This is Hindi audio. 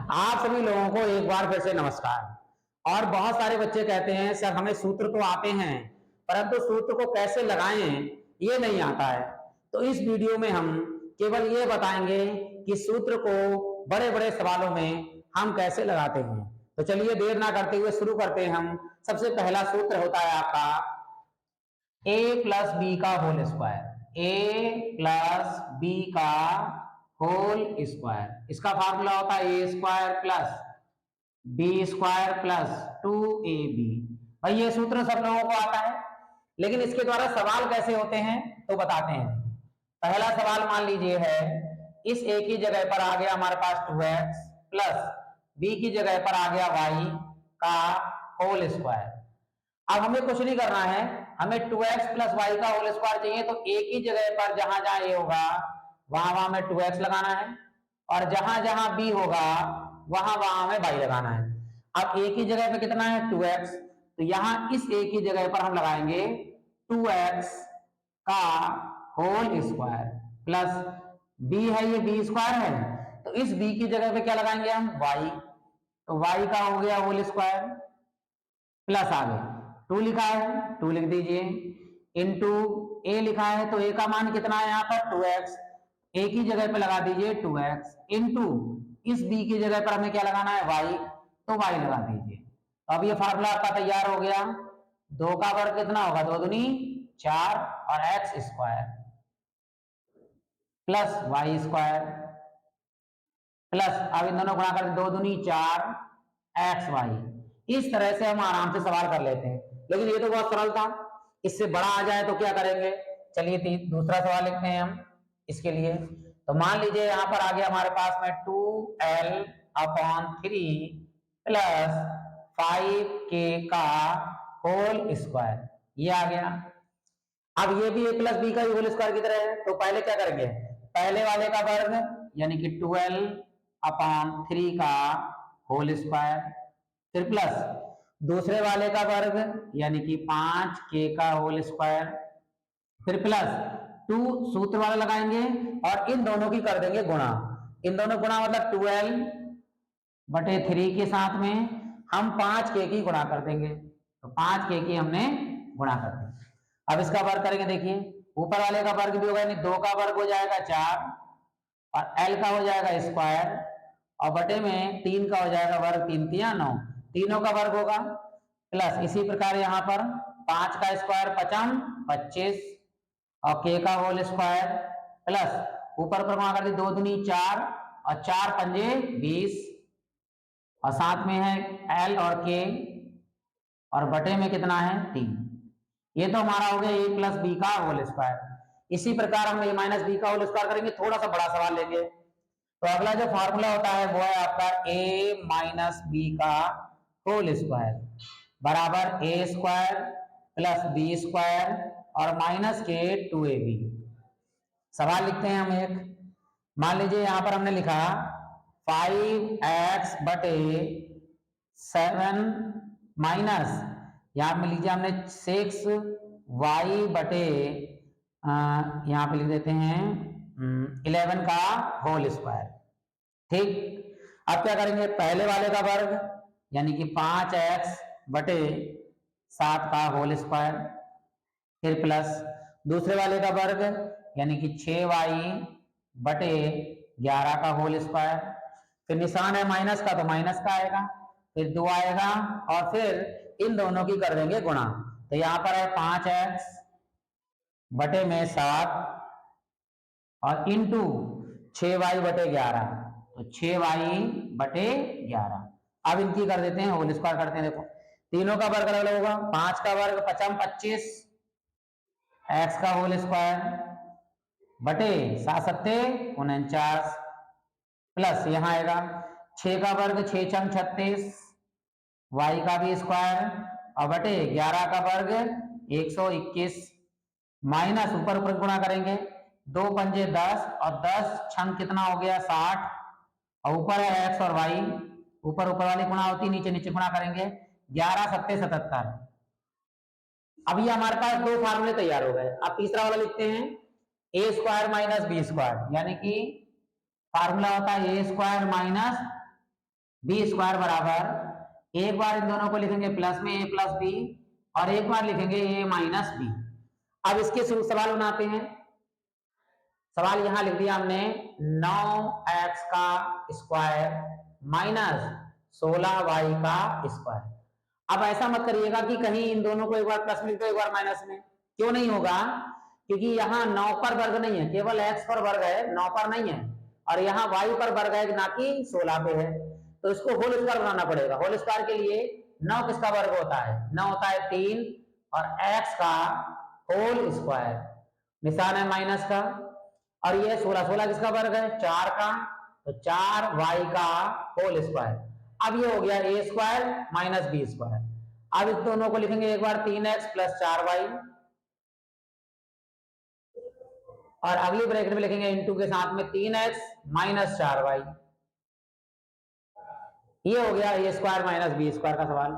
आप सभी लोगों को एक बार फिर से नमस्कार। और बहुत सारे बच्चे कहते हैं सर हमें सूत्र तो आते हैं परंतु सूत्र को कैसे लगाएं ये नहीं आता है। तो इस वीडियो में हम केवल ये बताएंगे कि सूत्र को बड़े बड़े सवालों में हम कैसे लगाते हैं। तो चलिए देर ना करते हुए शुरू करते हैं। हम सबसे पहला सूत्र होता है आपका a प्लस बी का whole square. A plus B का होल स्क्वायर, इसका फार्मूला होता है A square plus B square plus 2ab। भाई ये सूत्र सब लोगों को आता है, लेकिन इसके द्वारा सवाल कैसे होते हैं तो बताते हैं। पहला सवाल मान लीजिए है, इस a की जगह पर आ गया हमारे पास 2x प्लस b की जगह पर आ गया y का होल स्क्वायर। अब हमें कुछ नहीं करना है, हमें 2x प्लस वाई का होल स्क्वायर चाहिए। तो a की जगह पर जहां जहां a होगा वहां वहां में 2x लगाना है, और जहां जहां b होगा वहां वहां हमें y लगाना है। अब a की जगह पे कितना है 2x, तो यहां इस a की जगह पर हम लगाएंगे 2x का होल स्क्वायर प्लस b है, ये b स्क्वायर है, तो इस b की जगह पे क्या लगाएंगे हम y, तो y का हो गया होल स्क्वायर प्लस आगे 2 लिखा है 2 लिख दीजिए, इंटू a लिखा है तो a का मान कितना है यहाँ पर 2x, a की जगह पे लगा दीजिए 2x इंटू इस b की जगह पर हमें क्या लगाना है y, तो y लगा दीजिए। तो अब ये फार्मूला आपका तैयार हो गया। 2 का वर्ग कितना होगा 2 दूनी 4 और x square plus y square plus अब इन दोनों गुणा कर 2 दूनी 4 एक्स वाई। इस तरह से हम आराम से सवाल कर लेते हैं, लेकिन ये तो बहुत सरल था। इससे बड़ा आ जाए तो क्या करेंगे, चलिए दूसरा सवाल लिखते हैं हम इसके लिए। तो मान लीजिए यहां पर आ गया हमारे पास में 2l/3 प्लस 5k का होल स्क्वायर, ये आ गया। अब ये भी a प्लस बी का ही होल स्क्वायर की तरह है, तो पहले क्या करेंगे, पहले वाले का वर्ग यानी कि 12/3 का होल स्क्वायर, फिर प्लस दूसरे वाले का वर्ग यानी कि 5k का होल स्क्वायर, फिर प्लस 2 सूत्र वाला लगाएंगे और इन दोनों की कर देंगे गुणा। इन दोनों गुणा मतलब 12/3 के साथ में हम 5k की गुणा कर देंगे, तो 5k की हमने गुणा कर दी। अब इसका वर्ग करेंगे, देखिए ऊपर वाले का वर्ग भी होगा यानी 2 का वर्ग हो जाएगा 4 और l का हो जाएगा स्क्वायर और बटे में 3 का हो जाएगा वर्ग, 3 तिया 9, तीनों का वर्ग होगा प्लस इसी प्रकार यहाँ पर 5 का स्क्वायर 5 25 और k का होल स्क्वायर प्लस ऊपर पर गुणा कर दी 2 दूनी 4 और 4 पंजे 20 और साथ में है l और k और बटे में कितना है 3। ये तो हमारा हो गया a प्लस बी का होल स्क्वायर। इसी प्रकार हम a माइनस बी का होल स्क्वायर करेंगे, थोड़ा सा बड़ा सवाल लेंगे। तो अगला जो फॉर्मूला होता है वो है आपका a माइनस बी का होल स्क्वायर बराबर a square plus B square और माइनस के 2ab। सवाल लिखते हैं हम एक, मान लीजिए यहां पर हमने लिखा 5x बटे 7 माइनस यहां में लीजिए हमने 6y बटे यहां पे लिख देते हैं 11 का होल स्क्वायर। ठीक, अब क्या करेंगे, पहले वाले का वर्ग यानी कि 5x बटे 7 का होल स्क्वायर, फिर प्लस दूसरे वाले का वर्ग यानी कि 6y बटे 11 का होल स्क्वायर, फिर निशान है माइनस का तो माइनस का आएगा, फिर 2 आएगा और फिर इन दोनों की कर देंगे गुणा। तो यहां पर है 5x बटे में 7 और इंटू 6y बटे 11, तो 6y बटे 11। अब इनकी कर देते हैं होल स्क्वायर करते हैं। देखो तीनों का वर्ग अलग होगा, 5 का वर्ग 5 25 x का होल स्क्वायर बटे 7 सत्ते 49 प्लस यहां आएगा 6 का वर्ग 6 छंग 36 y का भी स्क्वायर और बटे 11 का वर्ग 121 माइनस ऊपर ऊपर गुणा करेंगे 2 पंजे 10 और 10 छंग कितना हो गया 60 और ऊपर है x और y, ऊपर ऊपर वाली गुणा होती नीचे नीचे गुणा करेंगे 11 सत्ते 77। अब ये हमारे पास दो फार्मूले तैयार हो गए। अब तीसरा वाला लिखते हैं ए स्क्वायर माइनस बी स्क्वायर, यानी कि फार्मूला होता है A square minus B square बराबर, एक बार इन दोनों को लिखेंगे प्लस में ए प्लस बी और एक बार लिखेंगे ए माइनस बी। अब इसके सवाल बनाते हैं। सवाल यहां लिख दिया हमने 9x का स्क्वायर माइनस 16y का स्क्वायर। अब ऐसा मत करिएगा कि कहीं इन दोनों को एक बार प्लस में लिख दो एक बार माइनस में, क्यों नहीं होगा? क्योंकि यहाँ 9 पर वर्ग नहीं है, केवल x पर वर्ग है, 9 पर नहीं है, और यहाँ y पर वर्ग है ना कि 16 पे है, तो इसको होल स्क्वायर बनाना पड़ेगा। होल स्क्वायर के लिए 9 किसका वर्ग होता है? 9 होता है 3 और x का होल स्क्वायर, निशान है माइनस का, और ये 16, 16 किसका वर्ग है? 4 का, तो 4y का होल स्क्वायर। अब ये हो गया ए स्क्वायर माइनस बी स्क्वायर। अब इस दोनों को लिखेंगे एक बार 3x प्लस 4y और अगली ब्रैकेट में लिखेंगे इनटू के साथ में 3x माइनस 4y। ये हो गया ए स्क्वायर माइनस बी स्क्वायर का सवाल।